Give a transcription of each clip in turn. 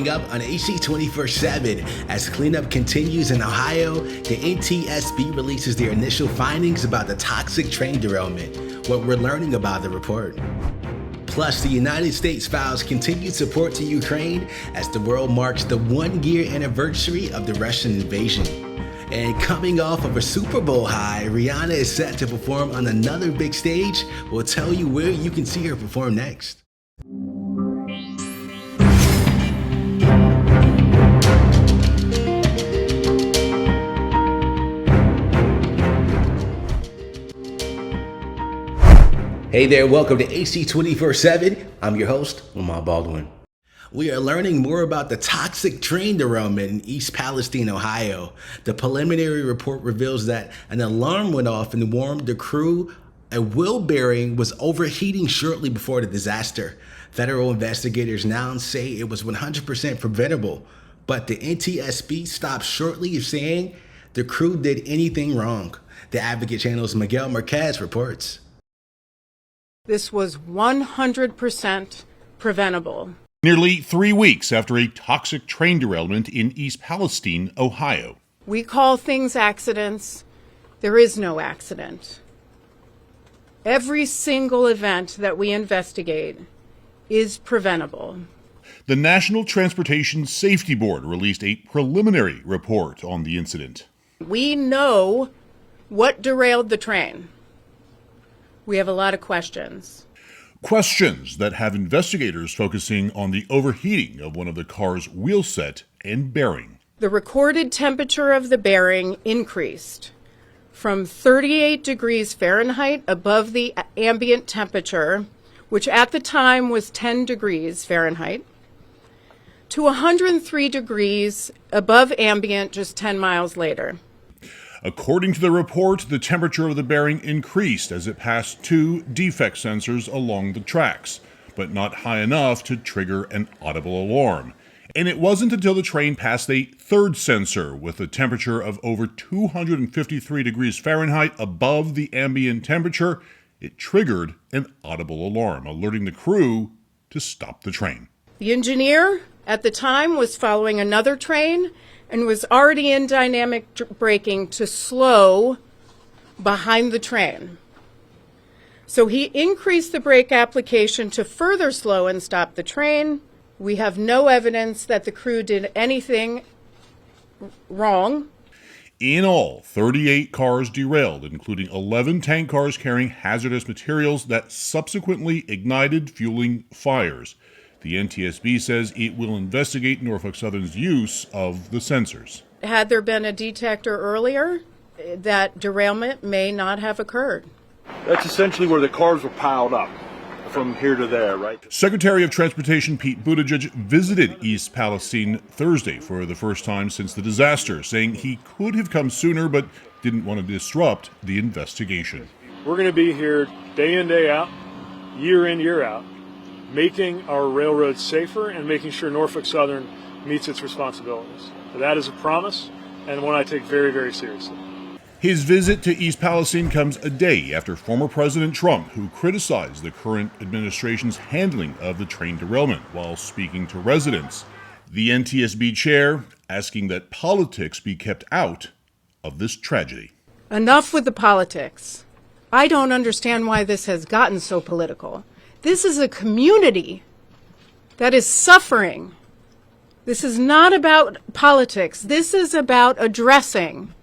Coming up on AC 24/7, as cleanup continues in Ohio, the NTSB releases their initial findings about the toxic train derailment, what we're learning about the report. Plus, the United States files continued support to Ukraine as the world marks the 1-year anniversary of the Russian invasion. And coming off of a Super Bowl high, Rihanna is set to perform on another big stage. We'll tell you where you can see her perform next. Hey there, welcome to AC 24/7. I'm your host, Alec Baldwin. We are learning more about the toxic train derailment in East Palestine, Ohio. The preliminary report reveals that an alarm went off and warned the crew a wheel bearing was overheating shortly before the disaster. Federal investigators now say it was 100% preventable, but the NTSB stopped shortly of saying the crew did anything wrong. The Advocate Channel's Miguel Marquez reports. This was 100% preventable. Nearly 3 weeks after a toxic train derailment in East Palestine, Ohio. We call things accidents. There is no accident. Every single event that we investigate is preventable. The National Transportation Safety Board released a preliminary report on the incident. We know what derailed the train. We have a lot of questions. Questions that have investigators focusing on the overheating of one of the car's wheel set and bearing. The recorded temperature of the bearing increased from 38 degrees Fahrenheit above the ambient temperature, which at the time was 10 degrees Fahrenheit, to 103 degrees above ambient just 10 miles later. According to the report, the temperature of the bearing increased as it passed 2 defect sensors along the tracks, but not high enough to trigger an audible alarm. And it wasn't until the train passed a 3rd sensor with a temperature of over 253 degrees Fahrenheit above the ambient temperature, it triggered an audible alarm, alerting the crew to stop the train. The engineer at the time was following another train and was already in dynamic braking to slow behind the train. So he increased the brake application to further slow and stop the train. We have no evidence that the crew did anything wrong. In all, 38 cars derailed, including 11 tank cars carrying hazardous materials that subsequently ignited, fueling fires. The NTSB says it will investigate Norfolk Southern's use of the sensors. Had there been a detector earlier, that derailment may not have occurred. That's essentially where the cars were piled up from here to there, right? Secretary of Transportation Pete Buttigieg visited East Palestine Thursday for the first time since the disaster, saying he could have come sooner but didn't want to disrupt the investigation. We're going to be here day in, day out, year in, year out, making our railroads safer and making sure Norfolk Southern meets its responsibilities. That is a promise and one I take very, very seriously. His visit to East Palestine comes a day after former President Trump, who criticized the current administration's handling of the train derailment while speaking to residents. The NTSB chair asking that politics be kept out of this tragedy. Enough with the politics. I don't understand why this has gotten so political. This is a community that is suffering. This is not about politics. This is about addressing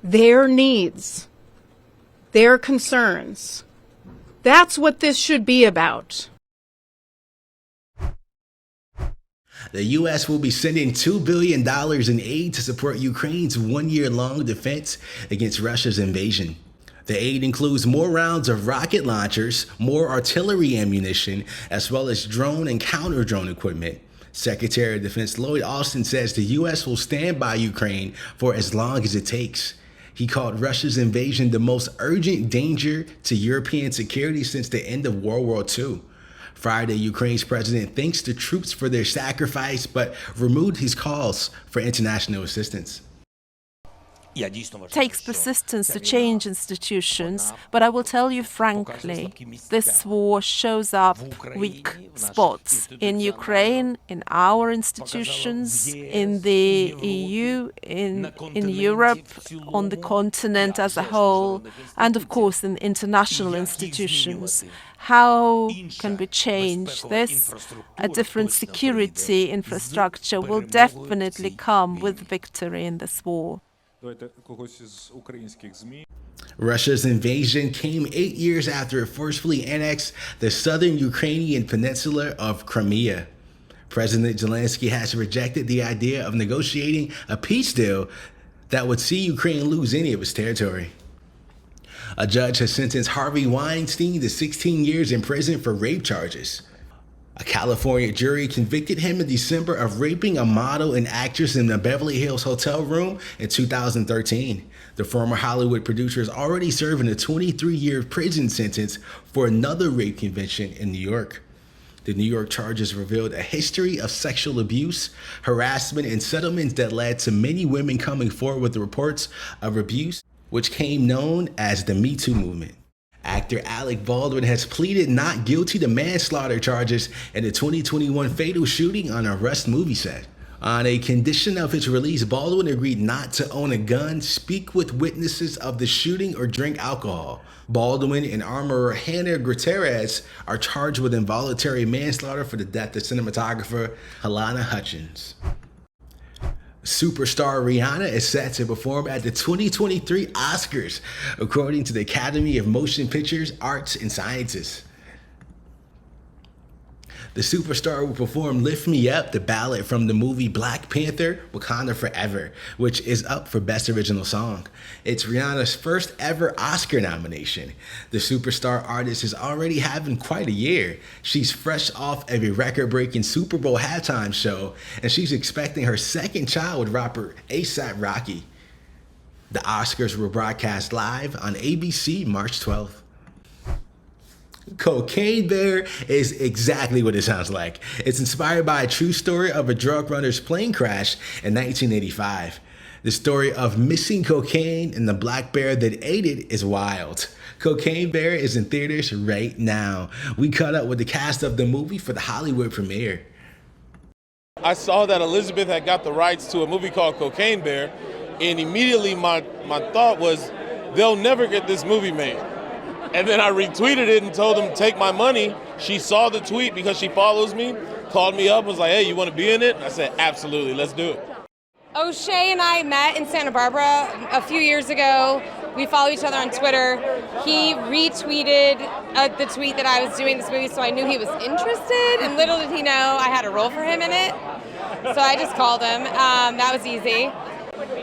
their needs, their concerns. That's what this should be about. The U.S. will be sending $2 billion in aid to support Ukraine's 1-year-long defense against Russia's invasion. The aid includes more rounds of rocket launchers, more artillery ammunition, as well as drone and counter-drone equipment. Secretary of Defense Lloyd Austin says the U.S. will stand by Ukraine for as long as it takes. He called Russia's invasion the most urgent danger to European security since the end of World War II. Friday, Ukraine's president thanked the troops for their sacrifice, but removed his calls for international assistance. takes persistence to change institutions, but I will tell you frankly, this war shows up weak spots in Ukraine, in our institutions, in the EU, in Europe, on the continent as a whole, and of course in international institutions. How can we change this? A different security infrastructure will definitely come with victory in this war. Russia's invasion came 8 years after it forcefully annexed the southern Ukrainian peninsula of Crimea. President Zelensky has rejected the idea of negotiating a peace deal that would see Ukraine lose any of its territory. A judge has sentenced Harvey Weinstein to 16 years in prison for rape charges. A California jury convicted him in December of raping a model and actress in a Beverly Hills hotel room in 2013. The former Hollywood producer is already serving a 23-year prison sentence for another rape conviction in New York. The New York charges revealed a history of sexual abuse, harassment, and settlements that led to many women coming forward with reports of abuse, which came known as the Me Too movement. Actor Alec Baldwin has pleaded not guilty to manslaughter charges in the 2021 fatal shooting on a Rust movie set. On a condition of his release, Baldwin agreed not to own a gun, speak with witnesses of the shooting, or drink alcohol. Baldwin and armorer Hannah Gutierrez are charged with involuntary manslaughter for the death of cinematographer Helena Hutchins. Superstar Rihanna is set to perform at the 2023 Oscars, according to the Academy of Motion Pictures, Arts, and Sciences. The superstar will perform Lift Me Up, the ballad from the movie Black Panther: Wakanda Forever, which is up for Best Original Song. It's Rihanna's first ever Oscar nomination. The superstar artist is already having quite a year. She's fresh off of a record-breaking Super Bowl halftime show, and she's expecting her second child with rapper A$AP Rocky. The Oscars were broadcast live on ABC March 12th. Cocaine Bear is exactly what it sounds like. It's inspired by a true story of a drug runner's plane crash in 1985. The story of missing cocaine and the black bear that ate it is wild. Cocaine Bear is in theaters right now. We caught up with the cast of the movie for the Hollywood premiere. I saw that Elizabeth had got the rights to a movie called Cocaine Bear, and immediately my thought was, they'll never get this movie made. And then I retweeted it and told them, take my money. She saw the tweet because she follows me, called me up, was like, hey, you want to be in it? And I said, absolutely, let's do it. O'Shea and I met in Santa Barbara a few years ago. We follow each other on Twitter. He retweeted the tweet that I was doing this movie, so I knew he was interested. And little did he know I had a role for him in it. So I just called him. That was easy.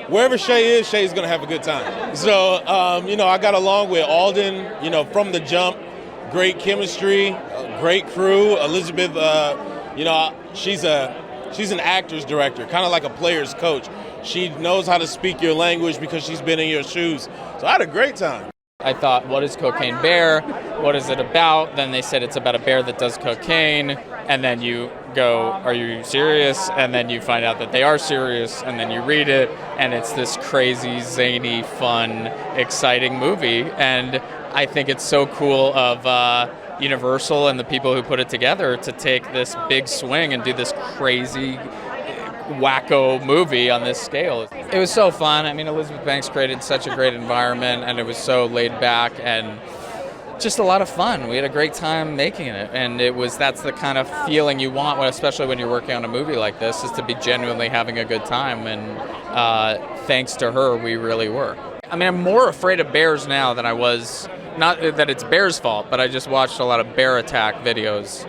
Wherever Shay is, Shay's going to have a good time. So, I got along with Alden, from the jump. Great chemistry, great crew. Elizabeth, she's an actor's director, kind of like a player's coach. She knows how to speak your language because she's been in your shoes. So I had a great time. I thought, what is Cocaine Bear? What is it about? Then they said it's about a bear that does cocaine. And then you go, are you serious? And then you find out that they are serious. And then you read it. And it's this crazy, zany, fun, exciting movie. And I think it's so cool of Universal and the people who put it together to take this big swing and do this crazy, wacko movie on this scale. It was so fun. I mean, Elizabeth Banks created such a great environment, and it was so laid back and just a lot of fun. We had a great time making it, and that's the kind of feeling you want, especially when you're working on a movie like this, is to be genuinely having a good time, and thanks to her, we really were. I mean, I'm more afraid of bears now than I was, not that it's bears' fault, but I just watched a lot of bear attack videos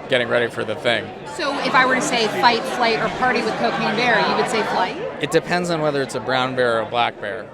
getting ready for the thing. So if I were to say fight, flight, or party with Cocaine Bear, you would say flight? It depends on whether it's a brown bear or a black bear.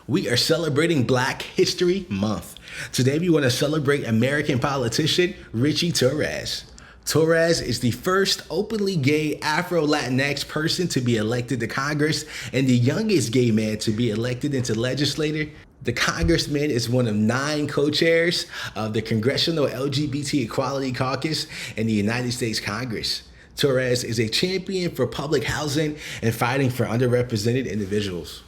We are celebrating Black History Month. Today we want to celebrate American politician Richie Torres. Torres is the first openly gay Afro-Latinx person to be elected to Congress and the youngest gay man to be elected into legislature. The congressman is one of 9 co-chairs of the Congressional LGBT Equality Caucus in the United States Congress. Torres is a champion for public housing and fighting for underrepresented individuals.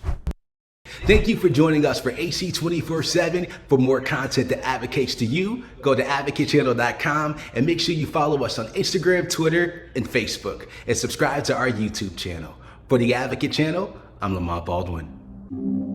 Thank you for joining us for AC 24/7. For more content that advocates to you, go to advocatechannel.com and make sure you follow us on Instagram, Twitter, and Facebook, and subscribe to our YouTube channel. For the Advocate Channel, I'm Lamont Baldwin.